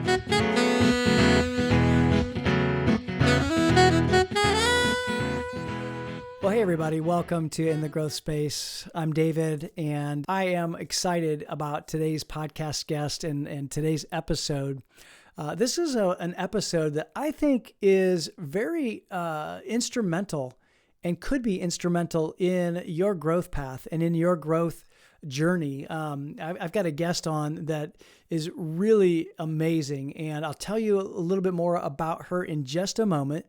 Well, hey everybody, welcome to In the Growth Space. I'm David, and I am excited about today's podcast guest and today's episode. This is an episode that I think is very instrumental and could be instrumental in your growth path and in your growth journey. I've got a guest on that is really amazing, and I'll tell you a little bit more about her in just a moment.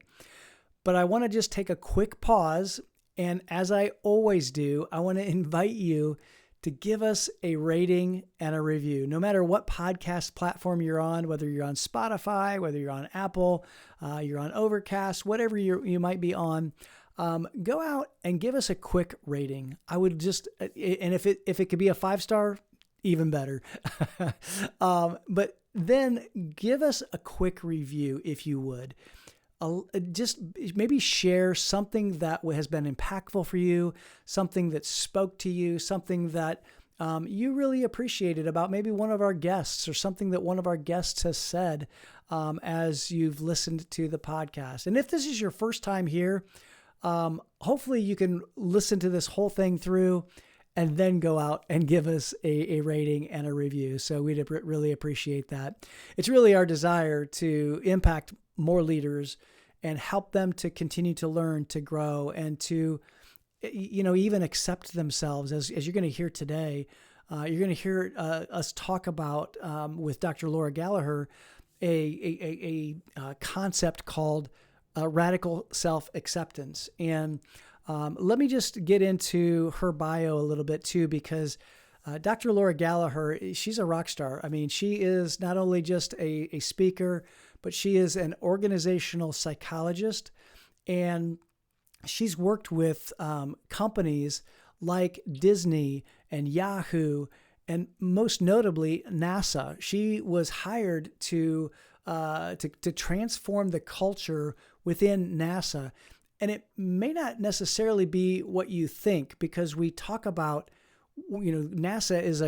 But I want to just take a quick pause. And as I always do, I want to invite you to give us a rating and a review. No matter what podcast platform you're on, whether you're on Spotify, whether you're on Apple, you're on Overcast, whatever you might be on, go out and give us a quick rating. I would just, and if it could be a 5-star, even better. But then give us a quick review if you would. Just maybe share something that has been impactful for you, something that spoke to you, something that you really appreciated about maybe one of our guests or something that one of our guests has said as you've listened to the podcast. And if this is your first time here, hopefully you can listen to this whole thing through and then go out and give us a rating and a review. So we'd really appreciate that. It's really our desire to impact more leaders and help them to continue to learn, to grow, and to, even accept themselves. As you're going to hear today, you're going to hear us talk about, with Dr. Laura Gallaher, a concept called radical self-acceptance. And let me just get into her bio a little bit too, because Dr. Laura Gallaher, she's a rock star. I mean, she is not only just a speaker, but she is an organizational psychologist, and she's worked with companies like Disney and Yahoo, and most notably NASA. She was hired to transform the culture within NASA, and it may not necessarily be what you think, because we talk about, NASA is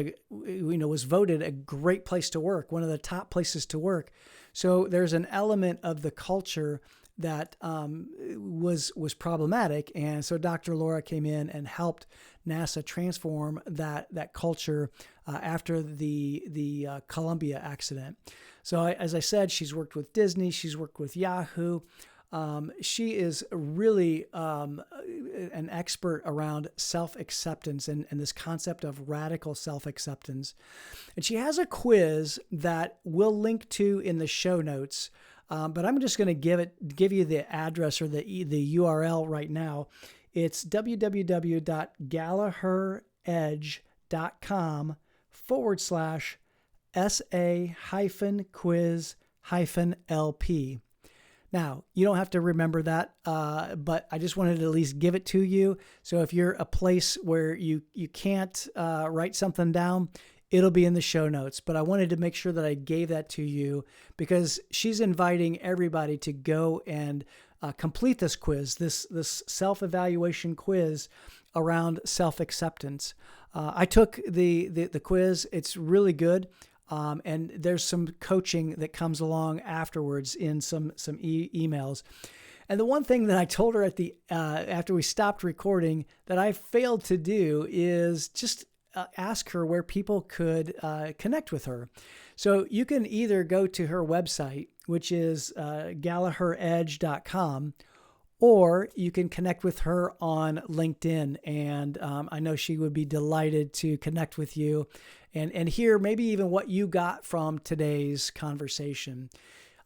was voted a great place to work, one of the top places to work. So there's an element of the culture that was problematic, and so Dr. Laura came in and helped NASA transform that culture after the Columbia accident. So as I said, she's worked with Disney, she's worked with Yahoo. She is really an expert around self-acceptance and this concept of radical self-acceptance. And she has a quiz that we'll link to in the show notes, but I'm just going to give you the address or the URL right now. It's www.gallaher-edge.com/SA-quiz-LP. Now, you don't have to remember that, but I just wanted to at least give it to you. So if you're a place where you can't write something down, it'll be in the show notes. But I wanted to make sure that I gave that to you, because she's inviting everybody to go and complete this quiz, this self-evaluation quiz around self-acceptance. I took the quiz. It's really good. And there's some coaching that comes along afterwards in some emails. And the one thing that I told her at after we stopped recording that I failed to do is just ask her where people could connect with her. So you can either go to her website, which is gallaheredge.com, or you can connect with her on LinkedIn. And I know she would be delighted to connect with you and hear maybe even what you got from today's conversation.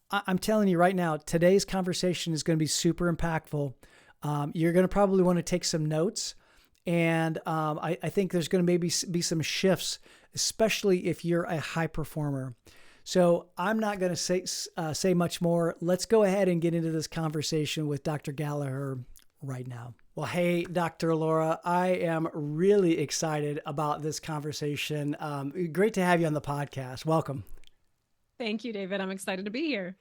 I'm telling you right now, today's conversation is going to be super impactful. You're going to probably want to take some notes. And I think there's going to maybe be some shifts, especially if you're a high performer. So I'm not going to say much more. Let's go ahead and get into this conversation with Dr. Gallaher right now. Well, hey, Dr. Laura, I am really excited about this conversation. Great to have you on the podcast. Welcome. Thank you, David. I'm excited to be here.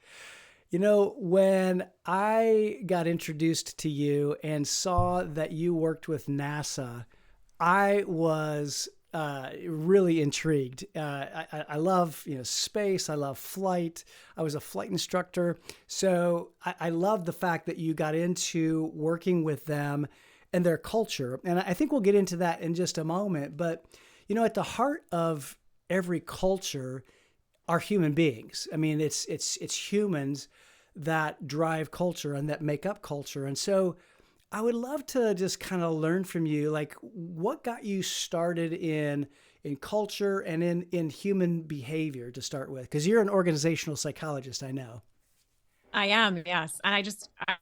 You know, when I got introduced to you and saw that you worked with NASA, I was really intrigued. I love, space. I love flight. I was a flight instructor. So I love the fact that you got into working with them and their culture. And I think we'll get into that in just a moment. But, at the heart of every culture are human beings. I mean, it's humans that drive culture and that make up culture. And so I would love to just kind of learn from you, like what got you started in culture and in human behavior to start with? Because you're an organizational psychologist, I know. I am, yes. And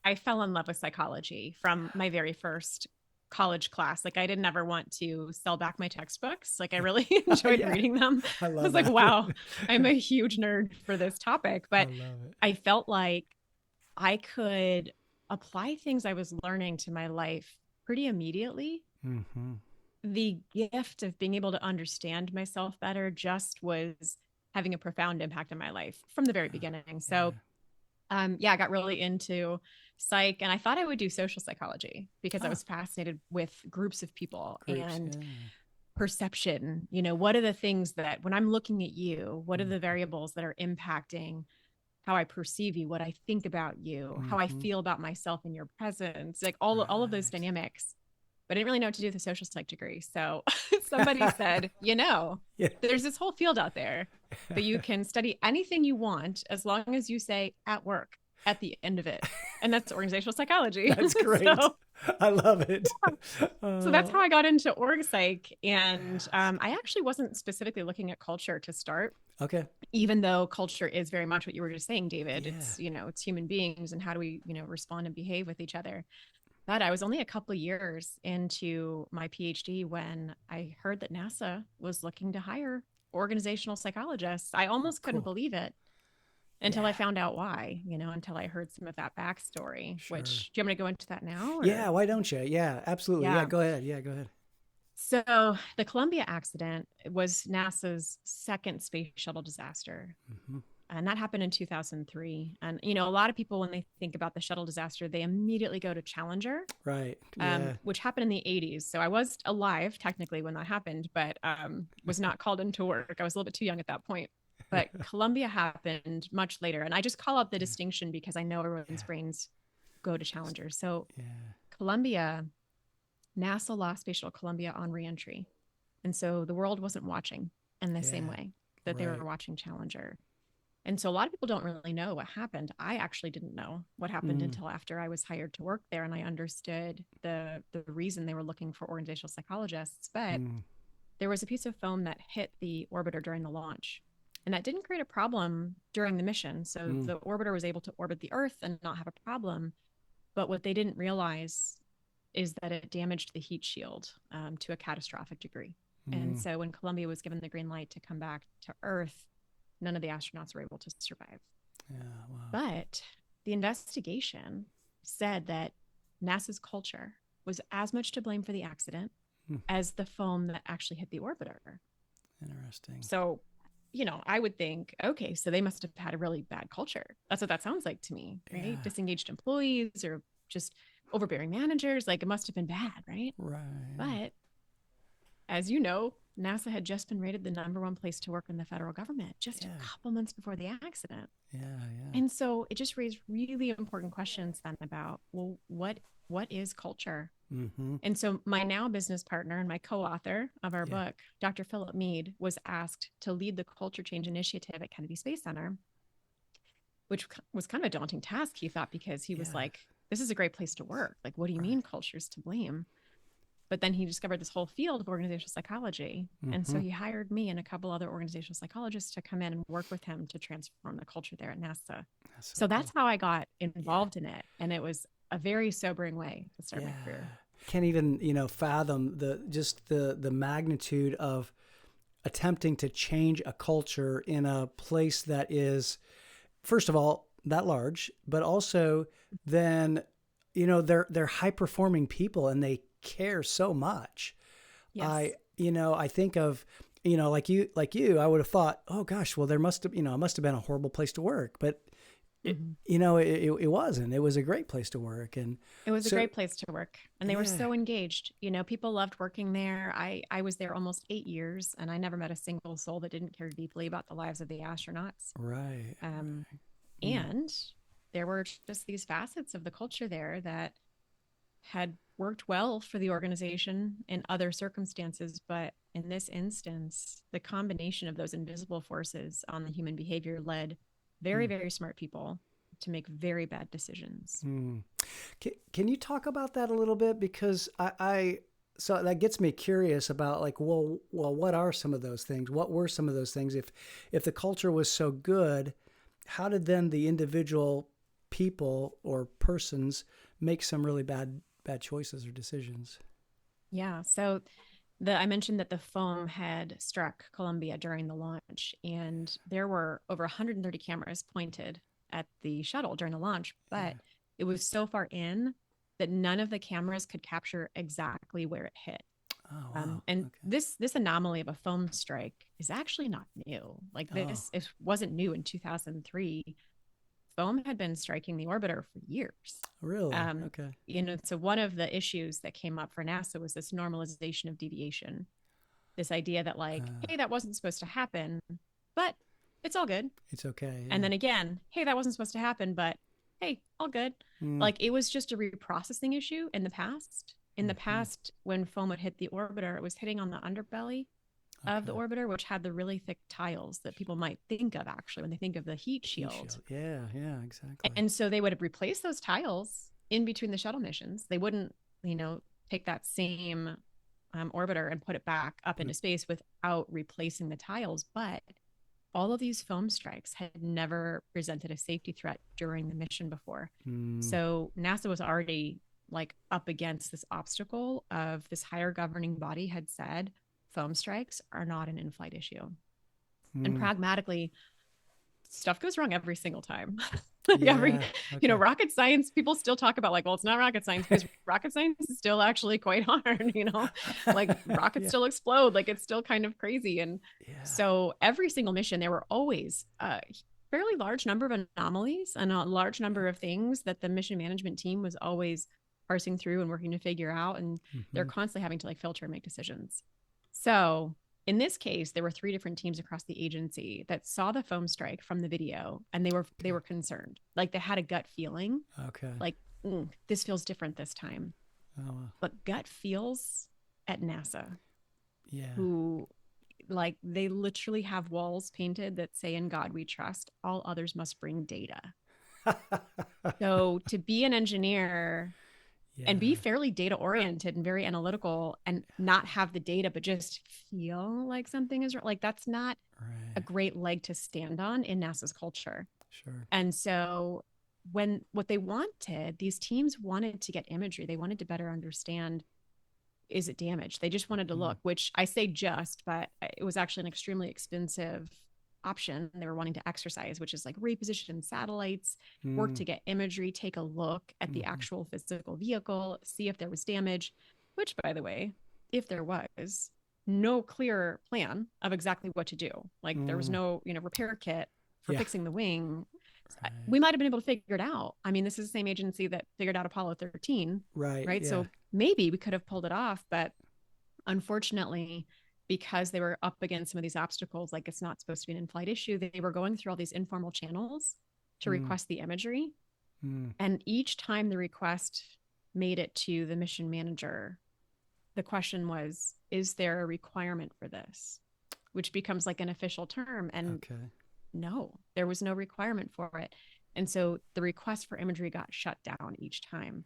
I fell in love with psychology from my very first college class. Like I didn't ever want to sell back my textbooks. Like I really enjoyed reading them. I I love was like, that. wow, I'm a huge nerd for this topic. I But love it. I felt like I could apply things I was learning to my life pretty immediately. Mm-hmm. The gift of being able to understand myself better just was having a profound impact on my life from the very beginning. So I got really into psych, and I thought I would do social psychology because I was fascinated with groups of people and perception. What are the things that when I'm looking at you, what are the variables that are impacting how I perceive you, what I think about you, how I feel about myself in your presence, like all of those dynamics. But I didn't really know what to do with a social psych degree. So somebody said, there's this whole field out there that you can study anything you want as long as you say at work at the end of it. And that's organizational psychology. That's great. I love it. So that's how I got into org psych. And I actually wasn't specifically looking at culture to start. Okay. Even though culture is very much what you were just saying, David, it's human beings and how do we, respond and behave with each other. But I was only a couple of years into my PhD when I heard that NASA was looking to hire organizational psychologists. I almost couldn't believe it until I found out why, until I heard some of that backstory, which do you want me to go into that now? Or? Yeah. Why don't you? Yeah, absolutely. Yeah. Go ahead. Yeah, go ahead. So the Columbia accident was NASA's second space shuttle disaster. Mm-hmm. And that happened in 2003. And, a lot of people, when they think about the shuttle disaster, they immediately go to Challenger. Right. Which happened in the 80s. So I was alive technically when that happened, but was not called into work. I was a little bit too young at that point. But Columbia happened much later. And I just call out the distinction because I know everyone's brains go to Challenger. So Columbia, NASA lost Space Shuttle Columbia on reentry. And so the world wasn't watching in the same way that they were watching Challenger. And so a lot of people don't really know what happened. I actually didn't know what happened until after I was hired to work there and I understood the reason they were looking for organizational psychologists. But there was a piece of foam that hit the orbiter during the launch. And that didn't create a problem during the mission. So the orbiter was able to orbit the Earth and not have a problem. But what they didn't realize is that it damaged the heat shield to a catastrophic degree. And so when Columbia was given the green light to come back to Earth, none of the astronauts were able to survive. Yeah, wow. But the investigation said that NASA's culture was as much to blame for the accident as the foam that actually hit the orbiter. Interesting. So, I would think, okay, so they must have had a really bad culture. That's what that sounds like to me, right? Yeah. Disengaged employees or just overbearing managers. Like it must have been bad, right? Right. But as you know, NASA had just been rated the #1 place to work in the federal government just a couple months before the accident. Yeah. And so it just raised really important questions then about, well, what is culture? Mm-hmm. And so my now business partner and my co-author of our book, Dr. Philip Mead, was asked to lead the culture change initiative at Kennedy Space Center, which was kind of a daunting task, he thought, because he was like, this is a great place to work. Like, what do you mean culture's to blame? But then he discovered this whole field of organizational psychology. And so he hired me and a couple other organizational psychologists to come in and work with him to transform the culture there at NASA. That's how I got involved in it. And it was a very sobering way to start my career. Can't even, fathom the magnitude of attempting to change a culture in a place that is, first of all, that large, but also then, they're high performing people and they care so much. Yes. I think of, like you, I would have thought, oh gosh, well, there must have, it must have been a horrible place to work, but Mhm. It wasn't. It was a great place to work. And It was a so, great place to work, and they were yeah, so engaged. People loved working there. I was there almost 8 years, and I never met a single soul that didn't care deeply about the lives of the astronauts. right. Um, Mm, and there were just these facets of the culture there that had worked well for the organization in other circumstances, but in this instance, the combination of those invisible forces on the human behavior led very, mm, very smart people to make very bad decisions. mm. Can you talk about that a little bit? Because so that gets me curious about like, well, what are some of those things? What were some of those things? If the culture was so good, how did then the individual people or persons make some really bad choices or decisions? Yeah. So I mentioned that the foam had struck Columbia during the launch, and there were over 130 cameras pointed at the shuttle during the launch, but Yeah. it was so far in that none of the cameras could capture exactly where it hit. Oh wow. And Okay. this anomaly of a foam strike is actually not new. Like Oh, this, it wasn't new in 2003. Foam had been striking the orbiter for years. really? Um, Okay. so one of the issues that came up for NASA was this normalization of deviation, this idea that like, Uh, hey, that wasn't supposed to happen, but it's all good. it's okay. And Yeah. then again, hey, that wasn't supposed to happen, but hey, all good. Mm, Like it was just a reprocessing issue in the past. In the mm-hmm. past, when foam would hit the orbiter, it was hitting on the underbelly of the Okay. orbiter, which had the really thick tiles that people might think of actually when they think of the heat Heat shield. shield. Yeah. Yeah. Exactly. And so they would replace those tiles in between the shuttle missions. They wouldn't, you know, take that same orbiter and put it back up Put into it. space without replacing the tiles. But all of these foam strikes had never presented a safety threat during the mission before. Mm, So NASA was already like up against this obstacle of this higher governing body had said foam strikes are not an in-flight issue. And mm. pragmatically, stuff goes wrong every single time. Like every, Yeah. Okay. rocket science, people still talk about like, well, it's not rocket science because rocket science is still actually quite hard, like rockets Yeah. still explode, like it's still kind of crazy. And Yeah. so every single mission, there were always a fairly large number of anomalies and a large number of things that the mission management team was always parsing through and working to figure out. And they're Mm-hmm. constantly having to like filter and make decisions. So in this case, there were three different teams across the agency that saw the foam strike from the video, and they Okay. were concerned. Like they had a gut feeling, Okay. like this feels different this time. Oh, But gut feels at NASA, yeah. who like they literally have walls painted that say "In God We Trust." All others must bring data. So to be an engineer and be Yeah. fairly data oriented and very analytical and not have the data but just feel like something is like that's not a Right. great leg to stand on in NASA's culture. Sure. And so when what they wanted, these teams wanted to get imagery. They wanted to better understand, is it damaged? They just wanted to Mm. look, which I say just, but it was actually an extremely expensive option they were wanting to exercise, which is like reposition satellites, work Mm. to get imagery, take a look at the Mm-hmm. actual physical vehicle, see if there was damage, which, by the way, if there was, no clear plan of exactly what to do. Like there was Mm. no, repair kit for Yeah. fixing the wing. Right. We might have been able to figure it out. I mean, this is the same agency that figured out Apollo 13, Right. right? Yeah. So maybe we could have pulled it off, but unfortunately, because they were up against some of these obstacles, like it's not supposed to be an in-flight issue, they were going through all these informal channels to Mm. request the imagery. Mm. And each time the request made it to the mission manager, the question was, is there a requirement for this? Which becomes like an official term. And Okay. no, there was no requirement for it. And so the request for imagery got shut down each time.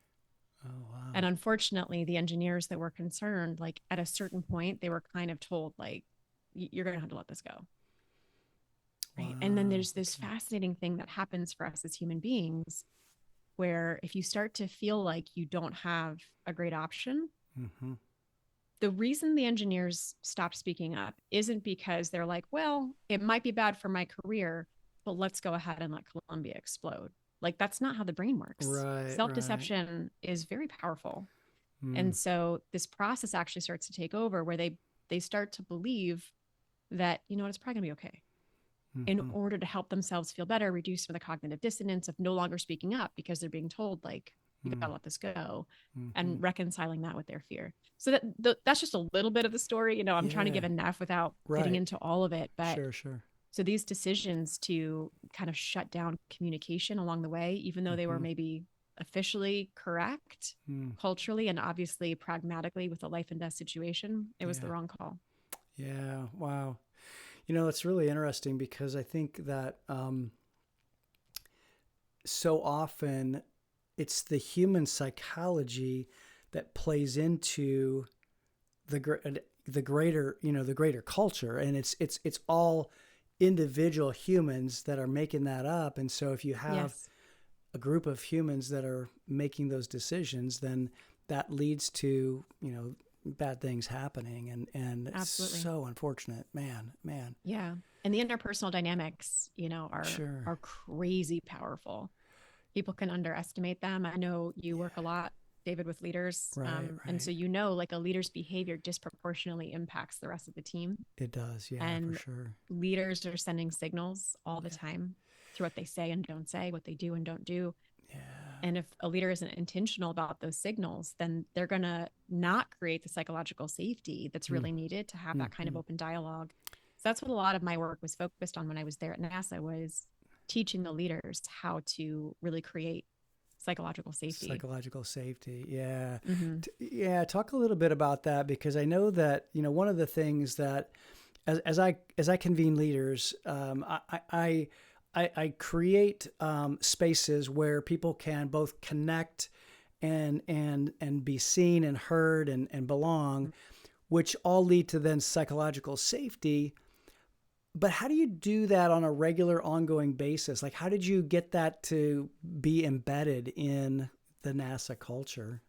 Oh And wow. unfortunately, the engineers that were concerned, like at a certain point, they were kind of told, like, you're going to have to let this go. Right. And then Wow. there's this Okay. fascinating thing that happens for us as human beings, where if you start to feel like you don't have a great option, Mm-hmm. the reason the engineers stopped speaking up isn't because they're like, well, it might be bad for my career, but let's go ahead and let Columbia explode. Like, that's not how the brain works. Right. Self Right. deception is very powerful. Mm. And so this process actually starts to take over where they start to believe that, it's probably gonna be okay. in order to help themselves feel better, reduce some of the cognitive dissonance of no longer speaking up because they're being told, like, you gotta let this go, and reconciling that with their fear. So that's just a little bit of the story. You know, I'm trying to give enough without getting into all of it. But sure. So these decisions to kind of shut down communication along the way, even though they were maybe officially correct culturally and obviously pragmatically with a life and death situation, it was the wrong call. Yeah. Wow. You know, it's really interesting because I think that so often it's the human psychology that plays into the greater, you know, the greater culture, and it's all individual humans that are making that up. And so if you have a group of humans that are making those decisions, then that leads to, you know, bad things happening, and it's so unfortunate, man. Yeah. And the interpersonal dynamics, you know, are crazy powerful. People can underestimate them. I know you work a lot, David, with leaders. And so, you know, like a leader's behavior disproportionately impacts the rest of the team. It does. Yeah, and for sure. Leaders are sending signals all the time through what they say and don't say, what they do and don't do. Yeah. And if a leader isn't intentional about those signals, then they're going to not create the psychological safety that's really needed to have that kind of open dialogue. So that's what a lot of my work was focused on when I was there at NASA, was teaching the leaders how to really create psychological safety. Yeah. Yeah. Talk a little bit about that, because I know that, you know, one of the things that as I convene leaders, I create spaces where people can both connect and be seen and heard and belong, which all lead to then psychological safety. But how do you do that on a regular, ongoing basis? Like, how did you get that to be embedded in the NASA culture?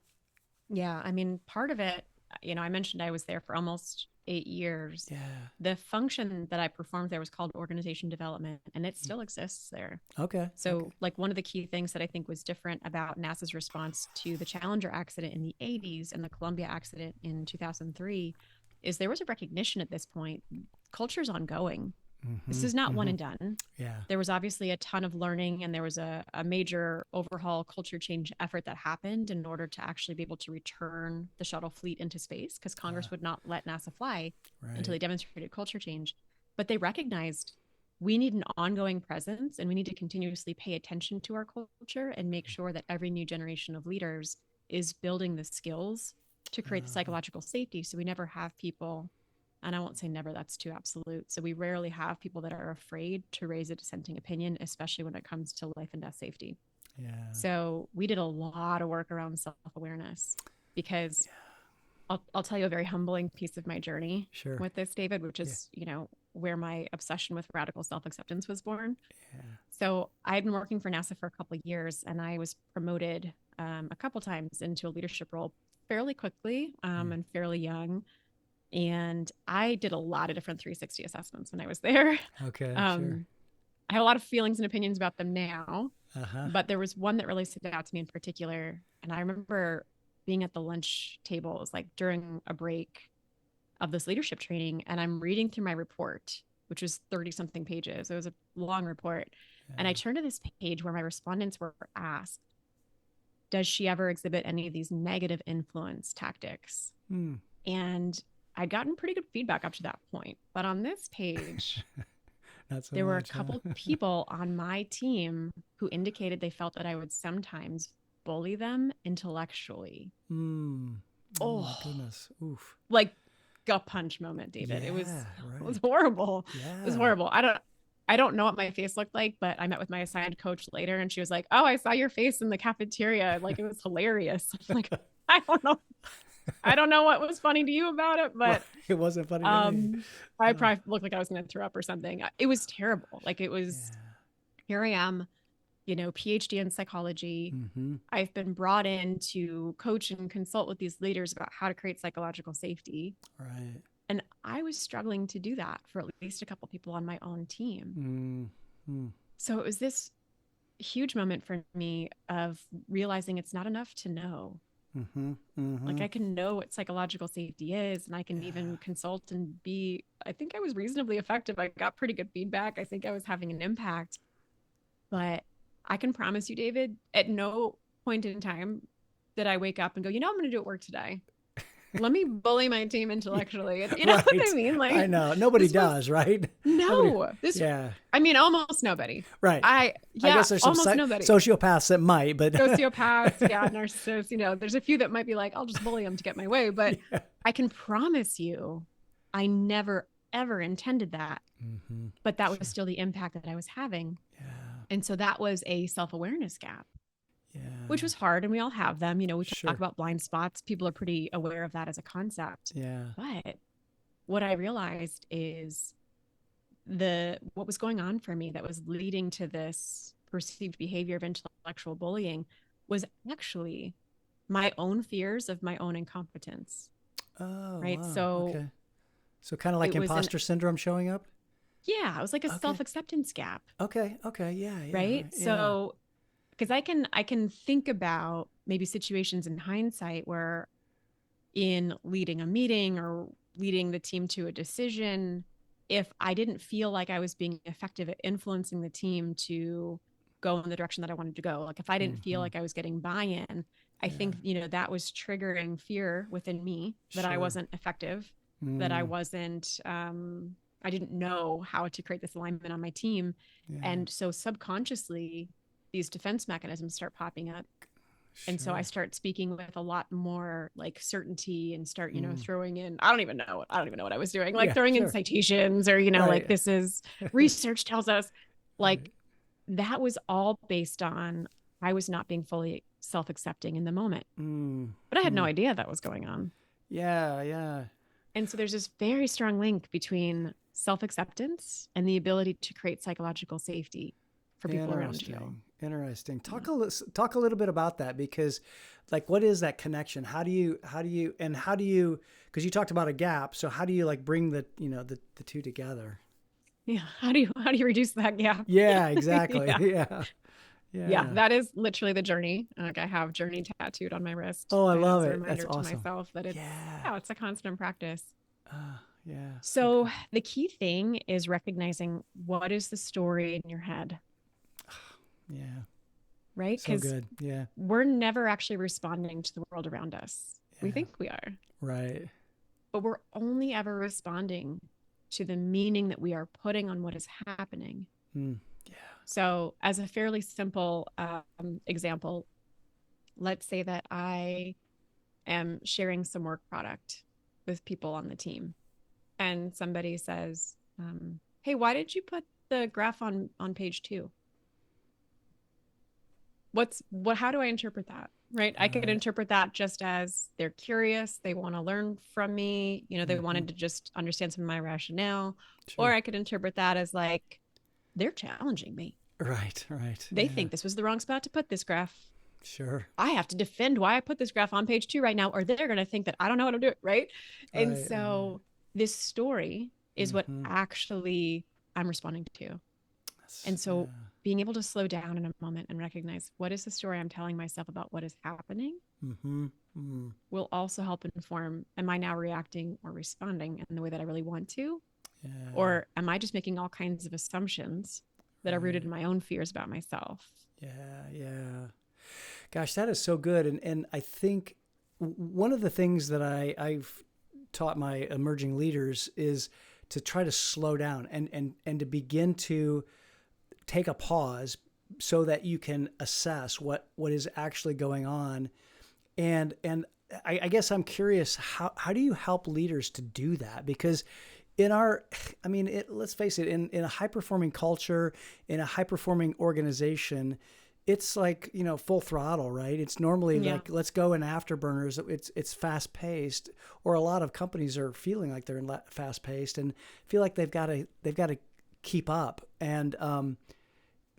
Yeah, I mean, part of it, you know, I mentioned I was there for almost 8 years. Yeah. The function that I performed there was called organization development, and it still exists there. Okay. So like one of the key things that I think was different about NASA's response to the Challenger accident in the 80s and the Columbia accident in 2003 is there was a recognition at this point. Culture's ongoing. This is not one and done. Yeah. There was obviously a ton of learning, and there was a major overhaul culture change effort that happened in order to actually be able to return the shuttle fleet into space, because Congress would not let NASA fly until they demonstrated culture change. But they recognized we need an ongoing presence, and we need to continuously pay attention to our culture and make sure that every new generation of leaders is building the skills to create the psychological safety. So we never have people, and I won't say never, that's too absolute. So we rarely have people that are afraid to raise a dissenting opinion, especially when it comes to life and death safety. Yeah. So we did a lot of work around self-awareness, because I'll tell you a very humbling piece of my journey with this, David, which is, you know, where my obsession with radical self-acceptance was born. Yeah. So I had been working for NASA for a couple of years, and I was promoted a couple times into a leadership role fairly quickly and fairly young. And I did a lot of different 360 assessments when I was there. Okay, sure. I have a lot of feelings and opinions about them now, but there was one that really stood out to me in particular. And I remember being at the lunch table, it was like during a break of this leadership training, and I'm reading through my report, which was 30 something pages. It was a long report. Yeah. And I turned to this page where my respondents were asked, does she ever exhibit any of these negative influence tactics? And I'd gotten pretty good feedback up to that point. But on this page, there were a couple people on my team who indicated they felt that I would sometimes bully them intellectually. Oh, my goodness. Oof. Like gut punch moment, David. It was horrible. Yeah. It was horrible. I don't know what my face looked like, but I met with my assigned coach later, and she was like, "Oh, I saw your face in the cafeteria. Like, it was hilarious." I'm like, I don't know what was funny to you about it, but it wasn't funny to me. I probably looked like I was going to throw up or something. It was terrible. Like, it was, here I am, you know, PhD in psychology. I've been brought in to coach and consult with these leaders about how to create psychological safety. Right. And I was struggling to do that for at least a couple people on my own team. So it was this huge moment for me of realizing it's not enough to know. Like I can know what psychological safety is, and I can even consult and I think I was reasonably effective. I got pretty good feedback. I think I was having an impact, but I can promise you, David, at no point in time did I wake up and go, I'm going to do it work today. Let me bully my team intellectually. You know what I mean? Like, I know nobody does, right? No, I mean, almost nobody. Right. I guess there's some nobody. Sociopaths that might, but sociopaths, narcissists, there's a few that might be like, I'll just bully them to get my way. But I can promise you, I never, ever intended that. But that was still the impact that I was having. Yeah. And so that was a self-awareness gap. Yeah. Which was hard, and we all have them. We talk about blind spots. People are pretty aware of that as a concept. Yeah. But what I realized is what was going on for me that was leading to this perceived behavior of intellectual bullying was actually my own fears of my own incompetence. Oh, right. Wow. So kind of like imposter syndrome showing up? Yeah. It was like a self-acceptance gap. Okay. Yeah. Right. Yeah. So because I can think about maybe situations in hindsight where in leading a meeting or leading the team to a decision, if I didn't feel like I was being effective at influencing the team to go in the direction that I wanted to go, like if I didn't feel like I was getting buy-in, I think, that was triggering fear within me that I wasn't effective, that I wasn't, I didn't know how to create this alignment on my team. Yeah. And so subconsciously, these defense mechanisms start popping up. And so I start speaking with a lot more like certainty and start, throwing in, I don't even know what I was doing, like throwing in citations or, like this is research tells us, like that was all based on, I was not being fully self-accepting in the moment, but I had no idea that was going on. Yeah. Yeah. And so there's this very strong link between self-acceptance and the ability to create psychological safety for people around you. Interesting. Talk a little bit about that, because like, what is that connection? How do you, because you talked about a gap. So how do you like bring the two together? Yeah. How do you reduce that gap? Yeah, exactly. Yeah. That is literally the journey. Like I have journey tattooed on my wrist. Oh, I love it. As a reminder That's awesome. to myself that it's a constant practice. Yeah. So the key thing is recognizing what is the story in your head. Yeah. Right? So good. Yeah. We're never actually responding to the world around us. We think we are. Right. But we're only ever responding to the meaning that we are putting on what is happening. Yeah. So as a fairly simple example, let's say that I am sharing some work product with people on the team and somebody says, hey, why did you put the graph on page 2? How do I interpret that? Right. I could interpret that just as they're curious. They want to learn from me. They wanted to just understand some of my rationale. Or I could interpret that as like, they're challenging me. Right. They think this was the wrong spot to put this graph. Sure. I have to defend why I put this graph on page 2 right now, or they're going to think that I don't know how to do it. Right. And so this story is what actually I'm responding to. And so being able to slow down in a moment and recognize what is the story I'm telling myself about what is happening will also help inform, am I now reacting or responding in the way that I really want to? Yeah. Or am I just making all kinds of assumptions that are rooted in my own fears about myself? Yeah. Gosh, that is so good. And I think one of the things that I've taught my emerging leaders is to try to slow down and to begin to take a pause so that you can assess what is actually going on. And I guess I'm curious, how do you help leaders to do that? Because let's face it, in a high-performing culture, in a high-performing organization, it's like, full throttle, right? It's normally like, let's go in afterburners. It's fast-paced, or a lot of companies are feeling like they're fast-paced and feel like they've got to keep up. And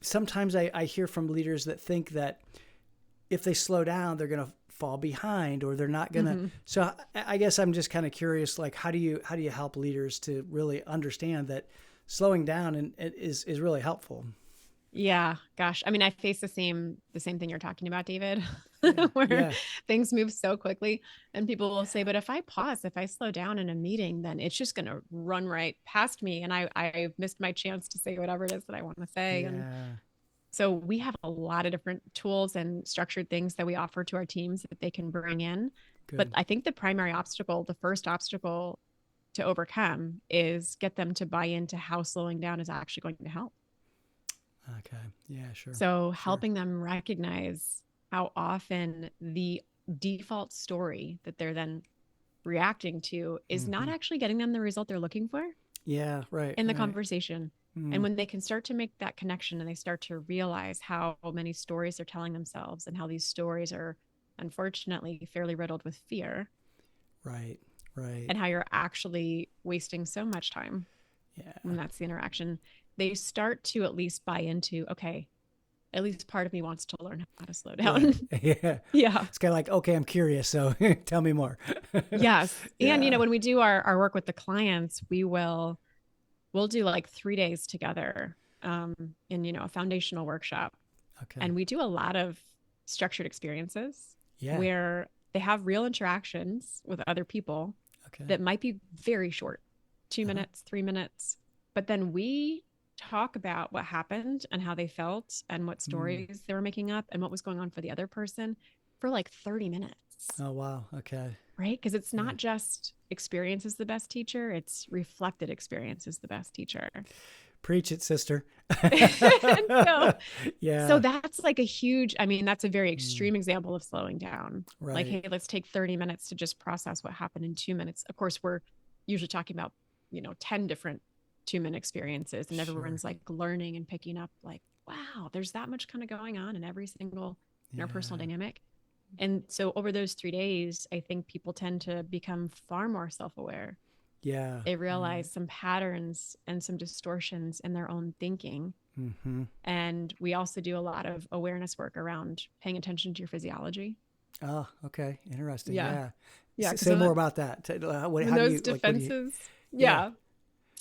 sometimes I hear from leaders that think that if they slow down, they're going to fall behind, or they're not going to. So I guess I'm just kind of curious, like, how do you help leaders to really understand that slowing down is really helpful? Yeah, gosh. I mean, I face the same thing you're talking about, David, Yeah. where Yeah. things move so quickly and people will say, but if I pause, if I slow down in a meeting, then it's just going to run right past me. And I missed my chance to say whatever it is that I want to say. And Yeah. so we have a lot of different tools and structured things that we offer to our teams that they can bring in. But Good. I think the primary obstacle, the first obstacle to overcome is get them to buy into how slowing down is actually going to help. Okay. Yeah, sure. So Sure. helping them recognize how often the default story that they're then reacting to is not Hmm. actually getting them the result they're looking for Yeah, right, in the right. conversation. And Mm, when they can start to make that connection and they start to realize how many stories they're telling themselves and how these stories are unfortunately fairly riddled with fear right, right. and how you're actually wasting so much time when Yeah. that's the interaction, they start to at least buy into, okay, at least part of me wants to learn how to slow down. Right. Yeah. Yeah. It's kind of like, okay, I'm curious, so tell me more. Yes. And Yeah. when we do our work with the clients, we'll do like 3 days together in a foundational workshop. Okay. And we do a lot of structured experiences Yeah. where they have real interactions with other people Okay. that might be very short, 2 Uh-huh. minutes, 3 minutes. But then we talk about what happened and how they felt and what Mm. stories they were making up and what was going on for the other person for like 30 minutes, Oh, wow. Okay. right? Because it's Yeah. not just experience is the best teacher, it's reflected experience is the best teacher. Preach it, sister. And so Yeah. that's like a huge, I mean, that's a very Mm. extreme example of slowing down. Like, Right. hey, let's take 30 minutes to just process what happened in 2 minutes. Of course, we're usually talking about, 10 different 2-minute experiences, and Sure. everyone's like learning and picking up, like, wow, there's that much kind of going on in every single interpersonal Yeah. dynamic. And so over those 3 days, I think people tend to become far more self aware. Yeah. They Right. realize some patterns and some distortions in their own thinking. Mm-hmm. And we also do a lot of awareness work around paying attention to your physiology. Oh, okay. Interesting. Yeah. Yeah. Yeah. Because Say more about that. when How do those you, like, what do you, defenses, yeah. yeah,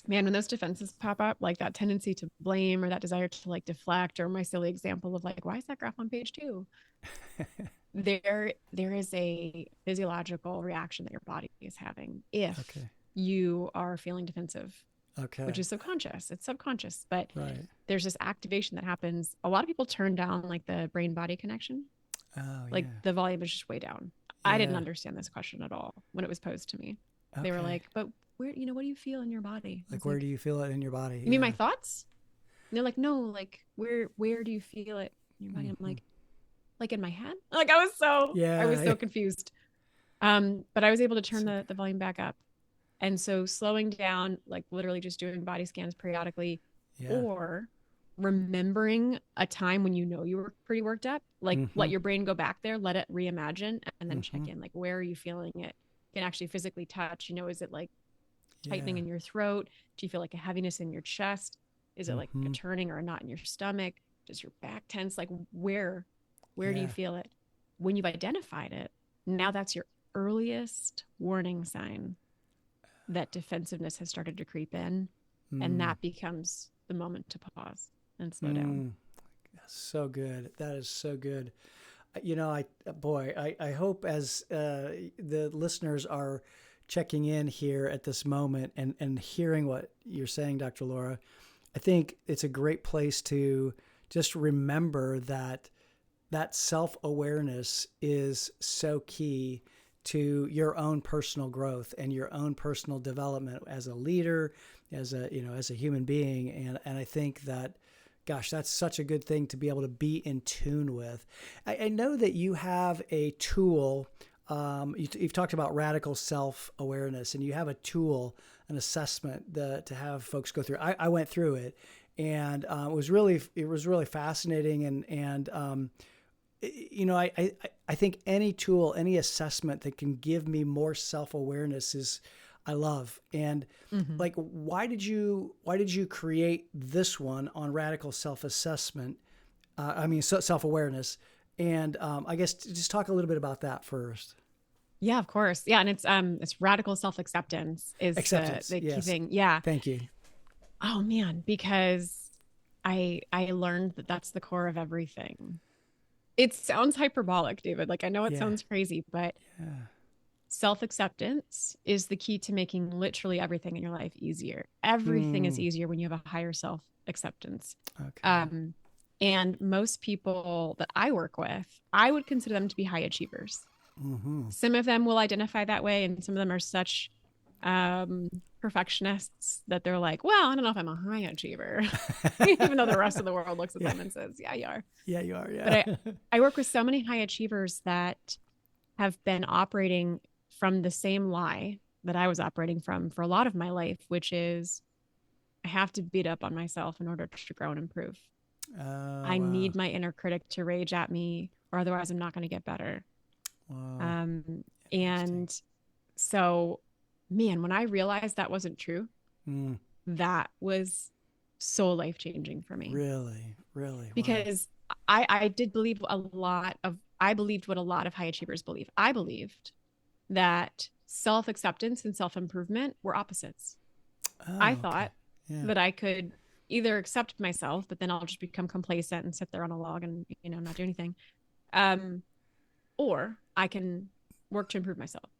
man, when those defenses pop up, like that tendency to blame or that desire to like deflect, or my silly example of like, why is that graph on page 2? There is a physiological reaction that your body is having if Okay. you are feeling defensive, which Okay. is subconscious. It's subconscious, but Right. there's this activation that happens. A lot of people turn down like the brain body connection. Oh, Like yeah. the volume is just way down. I didn't Yeah. understand this question at all when it was posed to me. They were Okay. like, but where, what do you feel in your body? I Like, was where like, do you feel it in your body? you mean my Yeah. thoughts? And they're like, no, like where do you feel it in your body? I'm Hmm. like in my head? Like I was Yeah. so confused. But I was able to turn So the volume back up. And so slowing down, like literally just doing body scans periodically, yeah. or remembering a time when you were pretty worked up, like Mm-hmm. let your brain go back there, let it reimagine, and then check Mm-hmm. in. Like, where are you feeling it? You can actually physically touch, is it like tightening Yeah. in your throat? Do you feel like a heaviness in your chest? Is it like a Mm-hmm. turning or a knot in your stomach? Does your back tense? Like where do you Yeah. feel it? When you've identified it, now that's your earliest warning sign that defensiveness has started to creep in. And Mm. that becomes the moment to pause and slow down. Mm. So good. That is so good. I hope as the listeners are checking in here at this moment and hearing what you're saying, Dr. Laura, I think it's a great place to just remember that self-awareness is so key to your own personal growth and your own personal development as a leader, as a human being. And I think that, gosh, that's such a good thing to be able to be in tune with. I know that you have a tool. You've talked about radical self-awareness, and you have a tool, an assessment to have folks go through. I went through it, and it was really fascinating. I think any tool, any assessment that can give me more self-awareness is I love. And Mm-hmm. like, why did you create this one on radical self-assessment? Self-awareness. And I guess just talk a little bit about that first. Yeah, of course. Yeah. And it's radical self-acceptance is the Acceptance. the key Yes. thing. Yeah. Thank you. Oh man, because I learned that that's the core of everything. It sounds hyperbolic, David. Like, I know it Yeah. sounds crazy, but Yeah. self-acceptance is the key to making literally everything in your life easier. Everything is easier when you have a higher self-acceptance. Okay. And most people that I work with, I would consider them to be high achievers. Mm-hmm. Some of them will identify that way, and some of them are such perfectionists that they're like, well, I don't know if I'm a high achiever, even though the rest of the world looks at them and says, yeah, you are. Yeah, you are. But Yeah. I work with so many high achievers that have been operating from the same lie that I was operating from for a lot of my life, which is I have to beat up on myself in order to grow and improve. I Wow. need my inner critic to rage at me, or otherwise I'm not going to get better. Wow. And so, man, when I realized that wasn't true, that was so life-changing for me. Really? Really? Wow. Because I did believe I believed what a lot of high achievers believe. I believed that self-acceptance and self-improvement were opposites. I thought that I could either accept myself, but then I'll just become complacent and sit there on a log and, not do anything. Or I can work to improve myself.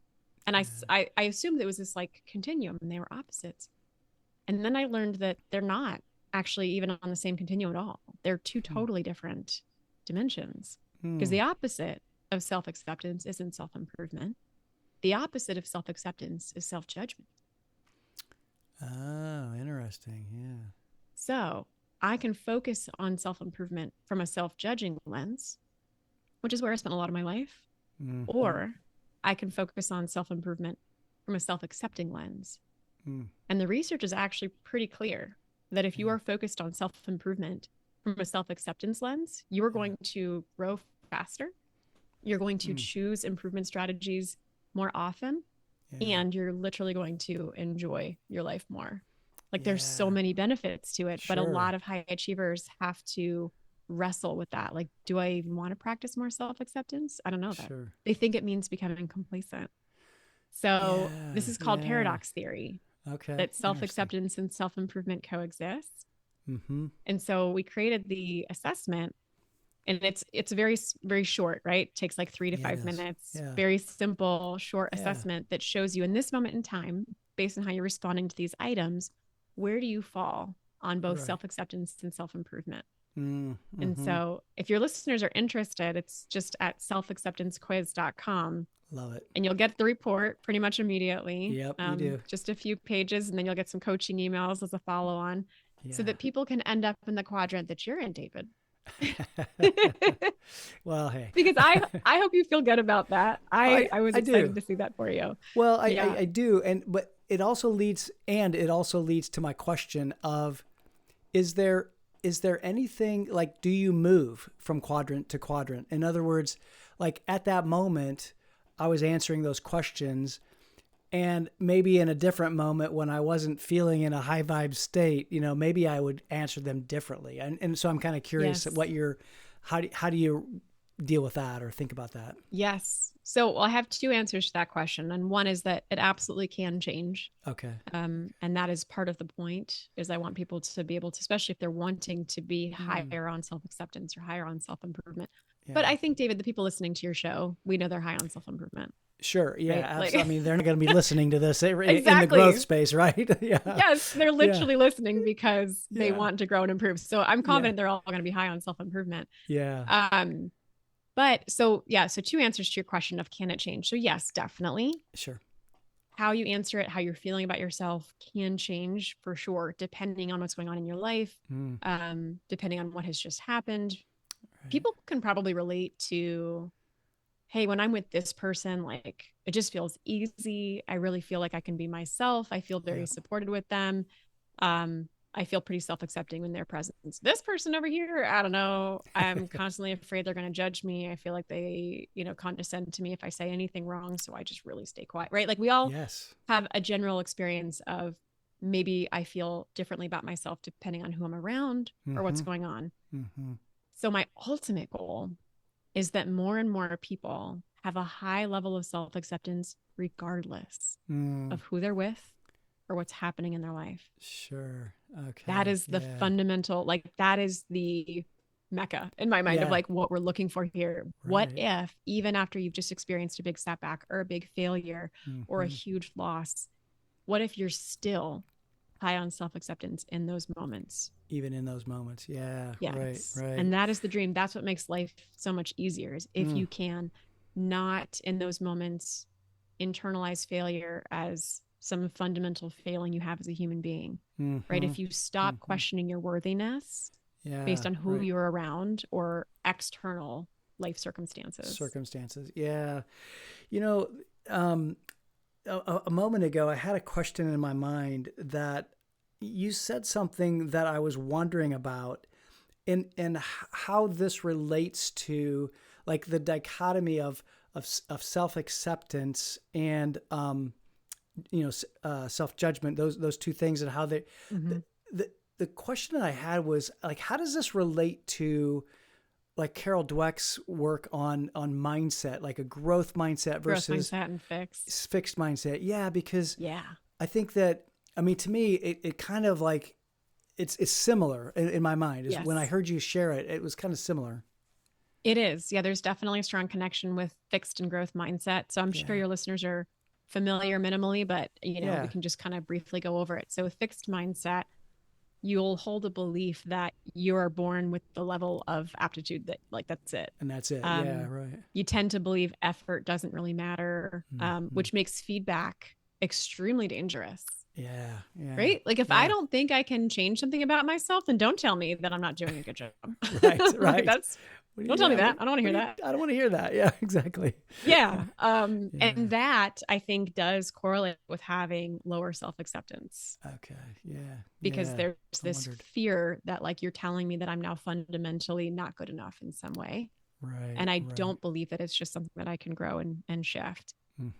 And I assumed it was this like continuum and they were opposites. And then I learned that they're not actually even on the same continuum at all. They're two totally different dimensions. Because the opposite of self-acceptance isn't self-improvement. The opposite of self-acceptance is self-judgment. Oh, interesting. Yeah. So I can focus on self-improvement from a self-judging lens, which is where I spent a lot of my life. Or I can focus on self-improvement from a self-accepting lens. And the research is actually pretty clear that if you are focused on self-improvement from a self-acceptance lens, you are going to grow faster. You're going to choose improvement strategies more often, and you're literally going to enjoy your life more. Like there's so many benefits to it, but a lot of high achievers have to wrestle with that. Like, do I even want to practice more self-acceptance? I don't know that. They think it means becoming complacent. So this is called paradox theory. Okay. That self-acceptance and self-improvement coexist. And so we created the assessment, and it's very, very short, right? It takes like 3 to 5 minutes. Very simple, short assessment that shows you in this moment in time, based on how you're responding to these items, where do you fall on both self-acceptance and self-improvement? And so if your listeners are interested, it's just at selfacceptancequiz.com. Love it. And you'll get the report pretty much immediately. Yep, you do. Just a few pages, and then you'll get some coaching emails as a follow-on so that people can end up in the quadrant that you're in, David. Well, hey. Because I hope you feel good about that. I was excited to see that for you. Well, I do. But it also leads to my question of, is there anything, like, do you move from quadrant to quadrant? In other words, like at that moment, I was answering those questions, and maybe in a different moment when I wasn't feeling in a high vibe state, maybe I would answer them differently. And so I'm kind of curious what how do you deal with that or think about that? Yes. So I have 2 answers to that question. And one is that it absolutely can change. Okay. And that is part of the point, is I want people to be able to, especially if they're wanting to be higher on self-acceptance or higher on self-improvement. But I think, David, the people listening to your show, we know they're high on self-improvement. Sure. Yeah. Right? Absolutely. I mean, they're not going to be listening to this in the growth space, right? Yes. They're literally listening because they want to grow and improve. So I'm confident they're all going to be high on self-improvement. Yeah. But so 2 answers to your question of, can it change? So yes, definitely. Sure. How you answer it, how you're feeling about yourself can change for sure, depending on what's going on in your life, depending on what has just happened. Right. People can probably relate to, hey, when I'm with this person, like, it just feels easy. I really feel like I can be myself. I feel very supported with them. I feel pretty self-accepting in their presence. This person over here, I don't know. I'm constantly afraid they're going to judge me. I feel like they, condescend to me if I say anything wrong. So I just really stay quiet, right? Like we all have a general experience of, maybe I feel differently about myself depending on who I'm around or what's going on. So my ultimate goal is that more and more people have a high level of self-acceptance regardless of who they're with or what's happening in their life. Sure. Okay. That is the fundamental, like that is the mecca in my mind of like what we're looking for here. What if even after you've just experienced a big setback or a big failure or a huge loss, what if you're still high on self-acceptance in those moments? Even in those moments. Yeah. Yes. Right. And that is the dream. That's what makes life so much easier, is if you can not in those moments internalize failure as some fundamental failing you have as a human being, right? If you stop questioning your worthiness based on who you're around or external life circumstances. Yeah. You know, a moment ago, I had a question in my mind that you said something that I was wondering about, and how this relates to like the dichotomy of self-acceptance and, self-judgment, those two things, and how they, the question that I had was like, how does this relate to like Carol Dweck's work on mindset, like a growth mindset versus growth mindset and fixed mindset? Yeah, because I think that, I mean, to me, it kind of like, it's similar in my mind. When I heard you share it, it was kind of similar. It is. Yeah, there's definitely a strong connection with fixed and growth mindset. So I'm sure your listeners are familiar minimally, but we can just kind of briefly go over it. So with fixed mindset, you'll hold a belief that you are born with the level of aptitude that like, that's it. And that's it. You tend to believe effort doesn't really matter, which makes feedback extremely dangerous. Yeah. Right? Like if I don't think I can change something about myself, then don't tell me that I'm not doing a good job. Right. Like don't tell me that. I don't want to hear that. I don't want to hear that. Yeah, exactly. Yeah. And that I think does correlate with having lower self-acceptance. Okay. Yeah. Because there's this fear that like, you're telling me that I'm now fundamentally not good enough in some way. Right. And I don't believe that it's just something that I can grow and shift.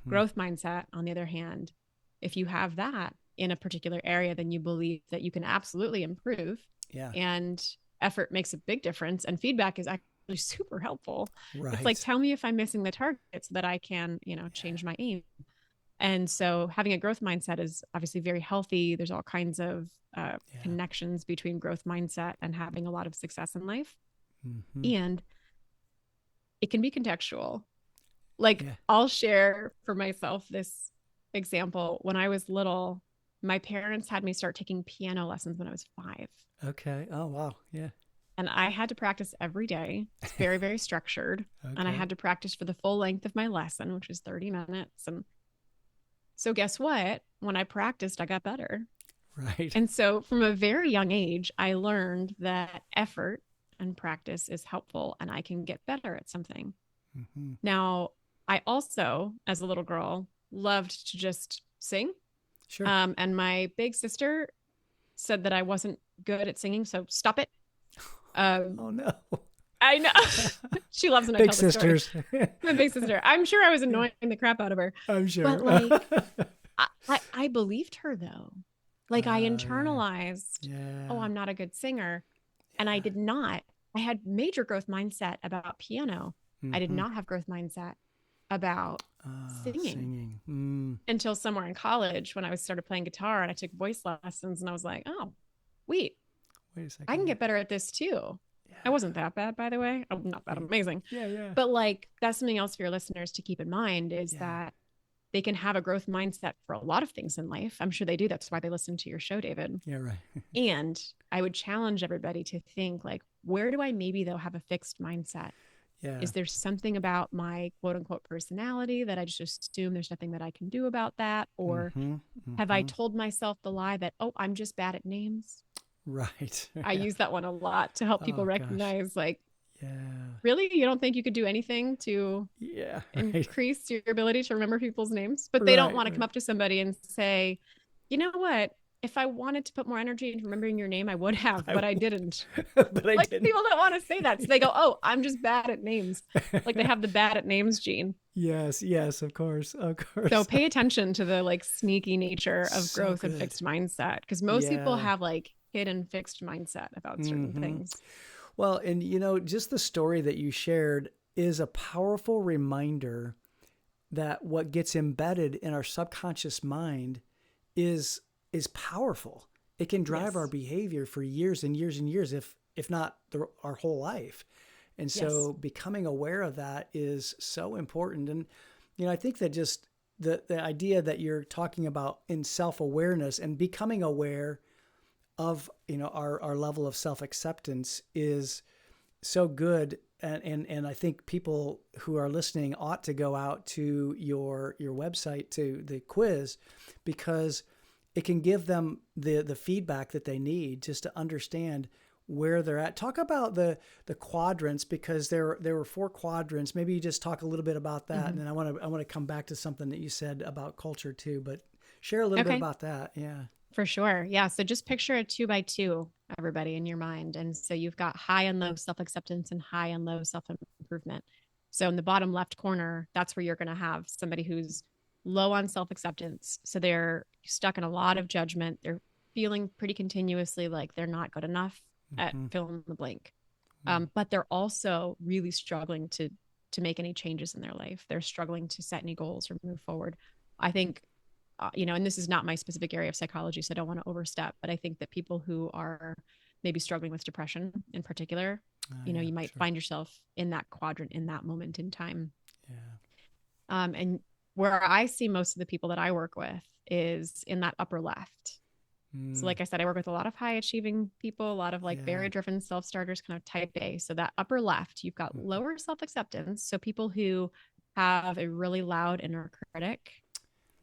Growth mindset, on the other hand, if you have that in a particular area, then you believe that you can absolutely improve. Yeah. And effort makes a big difference. And feedback is actually super helpful. Right. It's like, tell me if I'm missing the target so that I can, change my aim. And so having a growth mindset is obviously very healthy. There's all kinds of connections between growth mindset and having a lot of success in life. And it can be contextual. Like I'll share for myself this example. When I was little, my parents had me start taking piano lessons when I was 5. Okay. Oh, wow. Yeah. And I had to practice every day. It's very, very structured. And I had to practice for the full length of my lesson, which is 30 minutes. And so guess what? When I practiced, I got better. Right. And so from a very young age, I learned that effort and practice is helpful and I can get better at something. Now, I also, as a little girl, loved to just sing. Sure. And my big sister said that I wasn't good at singing, so stop it. Oh no. I know. She loves when I big tell the story. sisters. My big sister. I'm sure I was annoying the crap out of her. I'm sure. But like, I believed her though. Like I internalized, oh, I'm not a good singer. And I did not. I had major growth mindset about piano. I did not have growth mindset about singing. Until somewhere in college when I started playing guitar and I took voice lessons and I was like, oh, wait a second. I can get better at this too. I wasn't that bad, by the way. I'm not that amazing. Yeah. But like, that's something else for your listeners to keep in mind is that they can have a growth mindset for a lot of things in life. I'm sure they do. That's why they listen to your show, David. Yeah, right. And I would challenge everybody to think like, where do I maybe though have a fixed mindset? Yeah. Is there something about my quote unquote personality that I just assume there's nothing that I can do about that? Or have I told myself the lie that, oh, I'm just bad at names? Right. I use that one a lot to help people recognize like, yeah, really, you don't think you could do anything to increase your ability to remember people's names? But they don't want to come up to somebody and say, you know what? If I wanted to put more energy into remembering your name, I would have, but I didn't. But I didn't. People don't want to say that. So they go, oh, I'm just bad at names. Like they have the bad at names gene. Yes, of course. So pay attention to the like sneaky nature of growth and fixed mindset. Because most people have like hidden fixed mindset about certain things. Well, and just the story that you shared is a powerful reminder that what gets embedded in our subconscious mind is powerful. it can drive our Yes. behavior for years and years and years, if not our whole life. And Yes. so becoming aware of that is so important. And, I think that just the idea that you're talking about in self-awareness and becoming aware of, our level of self-acceptance is so good. And I think people who are listening ought to go out to your website, to the quiz, because it can give them the feedback that they need just to understand where they're at. Talk about the quadrants, because there were 4 quadrants. Maybe you just talk a little bit about that, and then I want to come back to something that you said about culture too. But share a little bit Okay. about that. Yeah. For sure. Yeah. So just picture a 2x2, everybody, in your mind. And so you've got high and low self acceptance and high and low self improvement. So in the bottom left corner, that's where you're going to have somebody who's low on self acceptance. So they're stuck in a lot of judgment. They're feeling pretty continuously like they're not good enough at fill in the blank. But they're also really struggling to make any changes in their life. They're struggling to set any goals or move forward. I think and this is not my specific area of psychology, so I don't want to overstep, but I think that people who are maybe struggling with depression in particular, you might find yourself in that quadrant in that moment in time. Yeah. And where I see most of the people that I work with is in that upper left. So like I said, I work with a lot of high achieving people, a lot of like very driven self-starters, kind of type A. So that upper left, you've got lower self-acceptance. So people who have a really loud inner critic,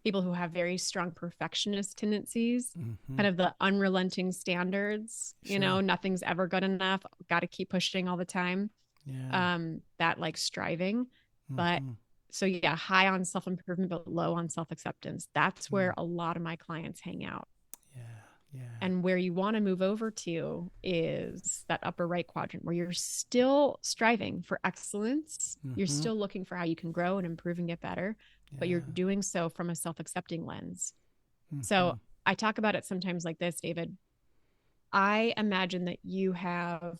people who have very strong perfectionist tendencies, kind of the unrelenting standards, nothing's ever good enough, got to keep pushing all the time. That like striving. But so yeah, high on self-improvement, but low on self-acceptance. That's where a lot of my clients hang out. Yeah. And where you want to move over to is that upper right quadrant where you're still striving for excellence. You're still looking for how you can grow and improve and get better, but you're doing so from a self-accepting lens. So I talk about it sometimes like this, David. I imagine that you have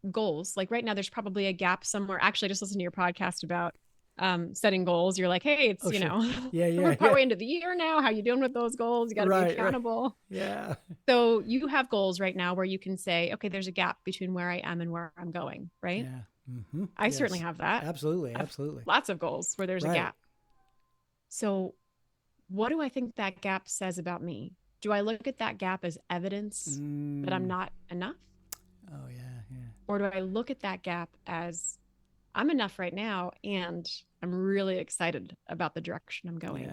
goals. Like right now, there's probably a gap somewhere. Actually, I just listened to your podcast about setting goals. You're like, hey, it's, we're partway into the year now. How you doing with those goals? You got to be accountable. Right. Yeah. So you have goals right now where you can say, okay, there's a gap between where I am and where I'm going. Right. Yeah. I certainly have that. Absolutely. Lots of goals where there's a gap. So what do I think that gap says about me? Do I look at that gap as evidence that I'm not enough? Oh yeah. Or do I look at that gap as I'm enough right now and I'm really excited about the direction I'm going?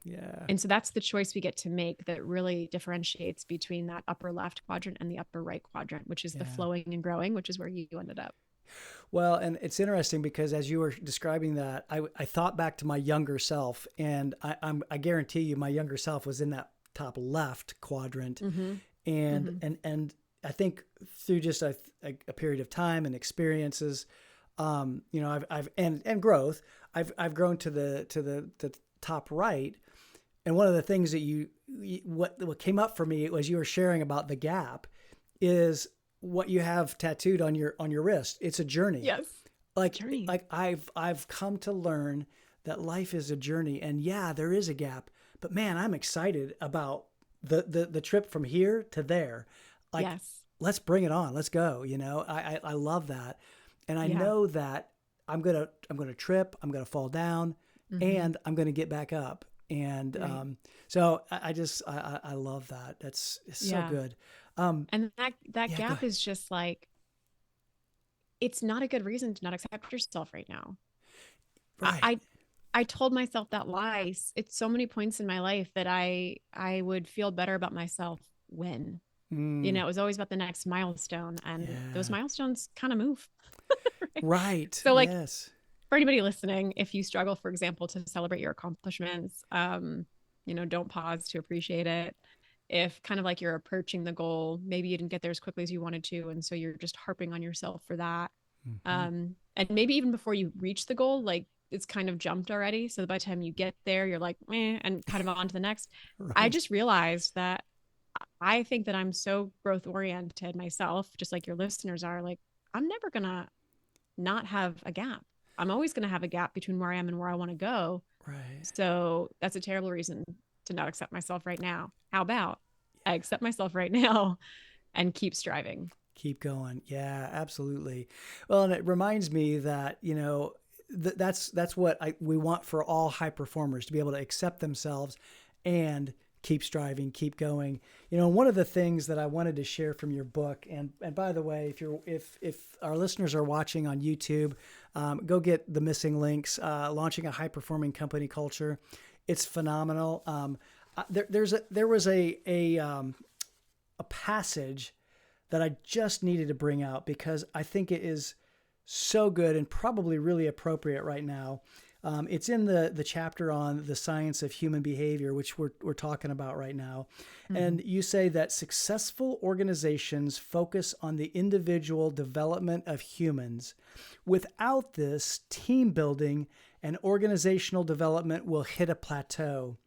Yeah. And so that's the choice we get to make that really differentiates between that upper left quadrant and the upper right quadrant, which is the flowing and growing, which is where you ended up. Well, and it's interesting because as you were describing that, I thought back to my younger self, and I guarantee you my younger self was in that top left quadrant. And I think through just a period of time and experiences, I've and growth, I've grown to the top right. And one of the things that what came up for me was you were sharing about the gap is what you have tattooed on your wrist. It's a journey. Yes. Like I've come to learn that life is a journey, and there is a gap, but man, I'm excited about the trip from here to there. Like, let's bring it on. Let's go. I love that. And I know that I'm going to trip, I'm going to fall down, and I'm going to get back up. And so I love that. It's so good. And that gap is just like, it's not a good reason to not accept yourself right now. Right. I told myself that lie at so many points in my life that I would feel better about myself when, it was always about the next milestone, and those milestones kind of move. Right. So like, yes. For anybody listening, if you struggle, for example, to celebrate your accomplishments, don't pause to appreciate it. If kind of like you're approaching the goal, maybe you didn't get there as quickly as you wanted to, and so you're just harping on yourself for that. And maybe even before you reach the goal, like it's kind of jumped already. So by the time you get there, you're like, meh, and kind of on to the next. Right. I just realized that I think that I'm so growth oriented myself, just like your listeners are. Like, I'm never gonna not have a gap. I'm always going to have a gap between where I am and where I want to go. Right. So that's a terrible reason to not accept myself right now. How about I accept myself right now and keep striving. Keep going. Yeah, absolutely. Well, and it reminds me that, that's what we want for all high performers, to be able to accept themselves and keep striving, keep going. One of the things that I wanted to share from your book, and by the way, if our listeners are watching on YouTube, go get the missing links. Launching a high performing company culture, it's phenomenal. There was a passage that I just needed to bring out because I think it is so good and probably really appropriate right now. It's in the chapter on the science of human behavior, which we're talking about right now. Mm-hmm. And you say that successful organizations focus on the individual development of humans. Without this, team building and organizational development will hit a plateau.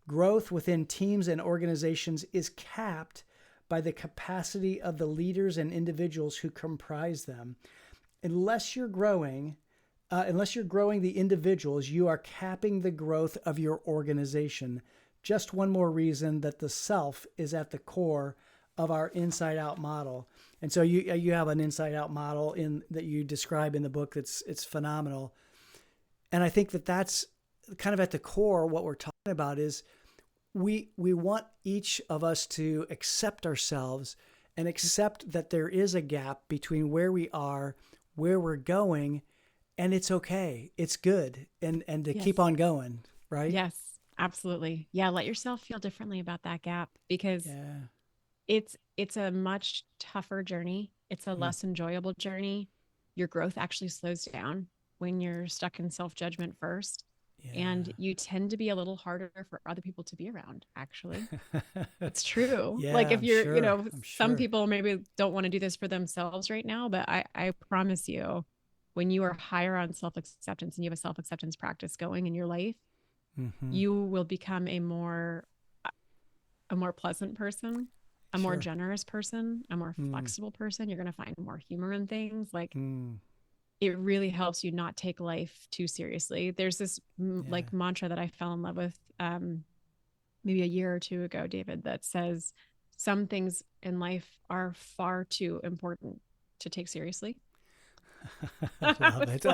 Growth within teams and organizations is capped by the capacity of the leaders and individuals who comprise them. Unless you're growing the individuals, you are capping the growth of your organization. Just one more reason that the self is at the core of our inside-out model. And so you have an inside-out model that you describe in the book. It's phenomenal. And I think that's kind of at the core. What we're talking about is we want each of us to accept ourselves and accept that there is a gap between where we are, where we're going, and it's okay. It's good. And to keep on going, right? Yes, absolutely. Yeah. Let yourself feel differently about that gap because it's a much tougher journey. It's a less enjoyable journey. Your growth actually slows down when you're stuck in self-judgment first. Yeah. And you tend to be a little harder for other people to be around, actually. It's true. Yeah, like if you're, I'm some sure. people maybe don't want to do this for themselves right now, but I promise you, when you are higher on self-acceptance and you have a self-acceptance practice going in your life, you will become a more pleasant person, a more generous person, a more flexible person. You're going to find more humor in things. Like it really helps you not take life too seriously. There's this like mantra that I fell in love with maybe a year or two ago, David, that says some things in life are far too important to take seriously. I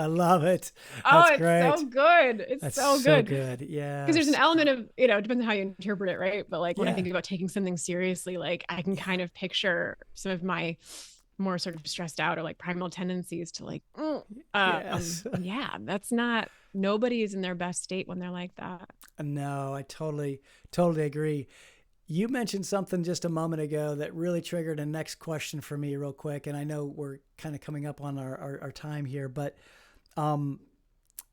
love it. That's it's great. So good. It's so good. Yeah. Because there's an element of, it depends on how you interpret it, right? But like when I think about taking something seriously, like I can kind of picture some of my more sort of stressed out or like primal tendencies to like, that's not, nobody is in their best state when they're like that. No, I totally agree. You mentioned something just a moment ago that really triggered a next question for me real quick. And I know we're kind of coming up on our time here, but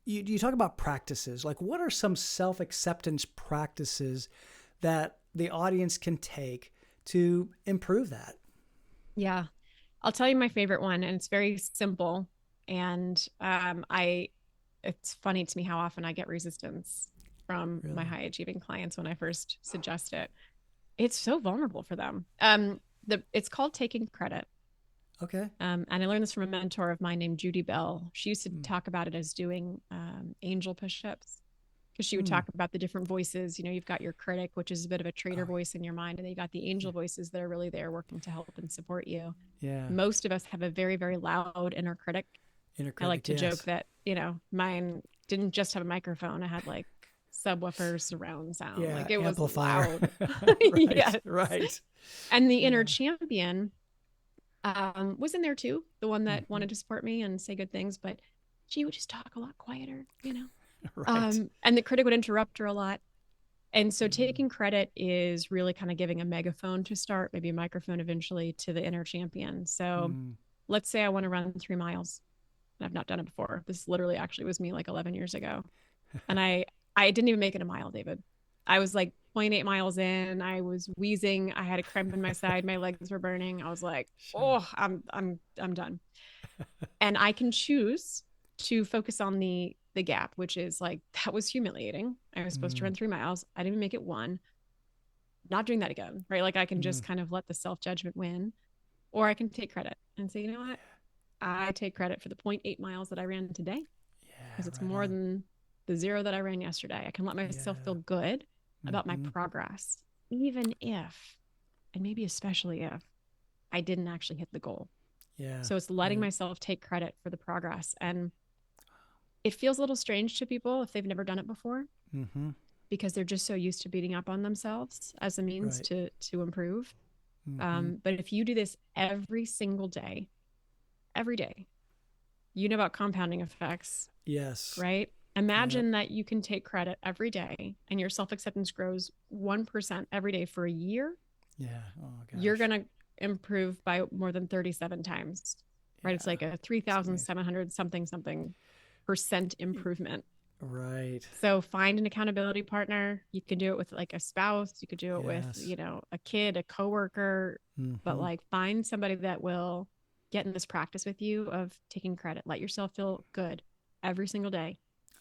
you talk about practices. Like what are some self-acceptance practices that the audience can take to improve that? Yeah. I'll tell you my favorite one, and it's very simple. And it's funny to me how often I get resistance from my high achieving clients when I first suggest it. It's so vulnerable for them. It's called taking credit. Okay. And I learned this from a mentor of mine named Judy Bell. She used to talk about it as doing angel push-ups, because she would talk about the different voices. You've got your critic, which is a bit of a traitor voice in your mind, and then you got the angel voices that are really there working to help and support you. Yeah. Most of us have a very, very loud inner critic. I like to joke that, mine didn't just have a microphone. I had like subwoofer surround sound. Yeah, like it amplifier. was loud. Right, yes. Right. And the inner champion was in there too. The one that wanted to support me and say good things, but she would just talk a lot quieter, Right. And the critic would interrupt her a lot. And so taking credit is really kind of giving a megaphone to start, maybe a microphone eventually, to the inner champion. So let's say I want to run 3 miles. I've not done it before. This literally actually was me like 11 years ago. And I didn't even make it a mile, David. I was like 0.8 miles in. I was wheezing. I had a cramp in my side. My legs were burning. I was like, I'm done. And I can choose to focus on the gap, which is like, that was humiliating. I was supposed to run 3 miles. I didn't even make it 1. Not doing that again, right? Like I can just kind of let the self-judgment win, or I can take credit and say, you know what? I take credit for the 0.8 miles that I ran today, because it's more than the 0 that I ran yesterday. I can let myself feel good about my progress, even if and maybe especially if I didn't actually hit the goal. Yeah. So it's letting myself take credit for the progress. And it feels a little strange to people if they've never done it before, because they're just so used to beating up on themselves as a means to improve. But if you do this every single day, every day, you know about compounding effects. Yes. Right? Imagine that you can take credit every day and your self-acceptance grows 1% every day for a year. Yeah. Oh, gosh. You're going to improve by more than 37 times, right? It's like a 3,700 something percent improvement. Right. So find an accountability partner. You can do it with like a spouse. You could do it with, you know, a kid, a coworker, but like find somebody that will get in this practice with you of taking credit. Let yourself feel good every single day.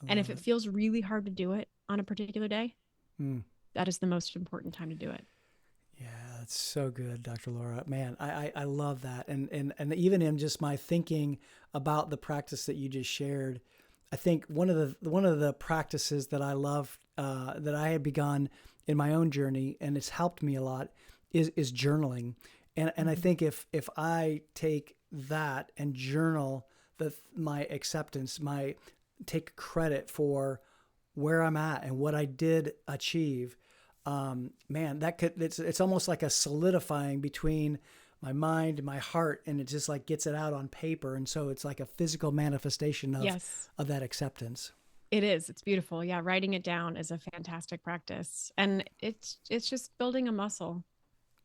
And if it feels really hard to do it on a particular day, that is the most important time to do it. Yeah, that's so good, Dr. Laura. Man, I love that. And even in just my thinking about the practice that you just shared, I think one of the practices that I love, that I had begun in my own journey, and it's helped me a lot, is journaling. And I think if I take that and journal my acceptance, take credit for where I'm at and what I did achieve, man, it's almost like a solidifying between my mind and my heart, and it just like gets it out on paper. And so it's like a physical manifestation of that acceptance. It is. It's beautiful. Yeah. Writing it down is a fantastic practice. And it's just building a muscle,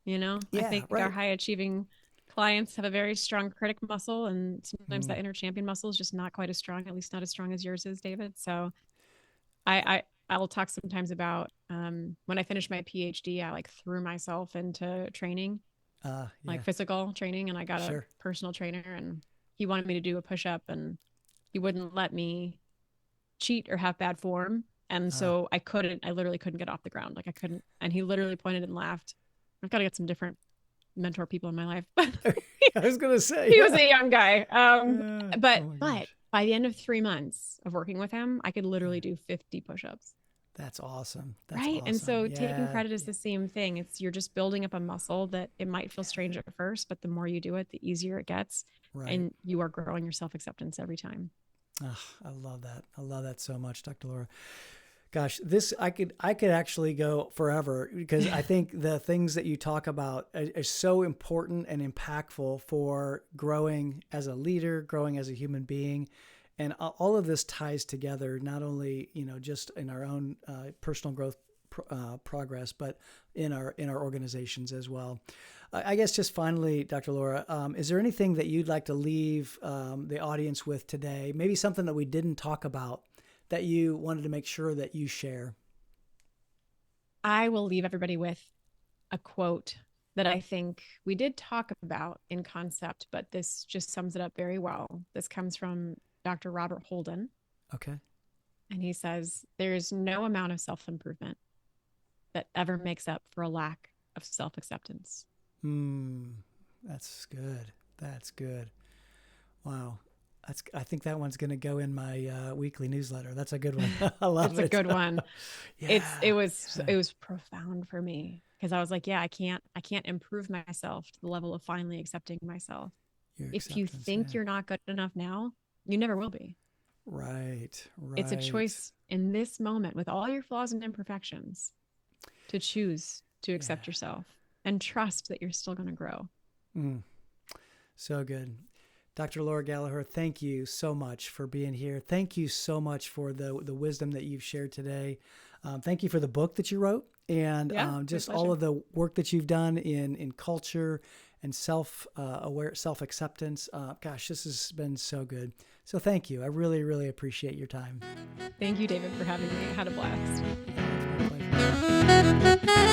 you know. I think our high achieving clients have a very strong critic muscle, and sometimes that inner champion muscle is just not quite as strong, at least not as strong as yours is, David. So I will talk sometimes about when I finished my PhD, I like threw myself into training, like physical training, and I got a personal trainer, and he wanted me to do a push-up, and he wouldn't let me cheat or have bad form. And so I literally couldn't get off the ground. Like I couldn't, and he literally pointed and laughed. I've got to get some different mentor people in my life. I was going to say, he was a young guy. But by the end of 3 months of working with him, I could literally do 50 push-ups. That's awesome. Right. Awesome. And so taking credit is the same thing. You're just building up a muscle that it might feel strange at first, but the more you do it, the easier it gets. Right. And you are growing your self-acceptance every time. Oh, I love that. I love that so much, Dr. Laura. Gosh, I could actually go forever, because I think the things that you talk about are so important and impactful for growing as a leader, growing as a human being. And all of this ties together, not only, you know, just in our own personal growth progress, but in our organizations as well. I guess just finally, Dr. Laura, is there anything that you'd like to leave the audience with today? Maybe something that we didn't talk about that you wanted to make sure that you share? I will leave everybody with a quote that I think we did talk about in concept, but this just sums it up very well. This comes from Dr. Robert Holden. Okay. And he says, there is no amount of self-improvement that ever makes up for a lack of self-acceptance. That's good. That's good. Wow. I think that one's going to go in my weekly newsletter. That's a good one. I love it. It's a good one. It was profound for me, because I was like, I can't improve myself to the level of finally accepting myself. If you think you're not good enough now, you never will be. Right. It's a choice in this moment, with all your flaws and imperfections, to choose to accept yourself and trust that you're still going to grow. So good. Dr. Laura Gallaher, thank you so much for being here. Thank you so much for the wisdom that you've shared today. Thank you for the book that you wrote, and just all of the work that you've done in culture and self-acceptance. Gosh, this has been so good. So thank you. I really, really appreciate your time. Thank you, David, for having me. I had a blast. Yeah, it's my pleasure.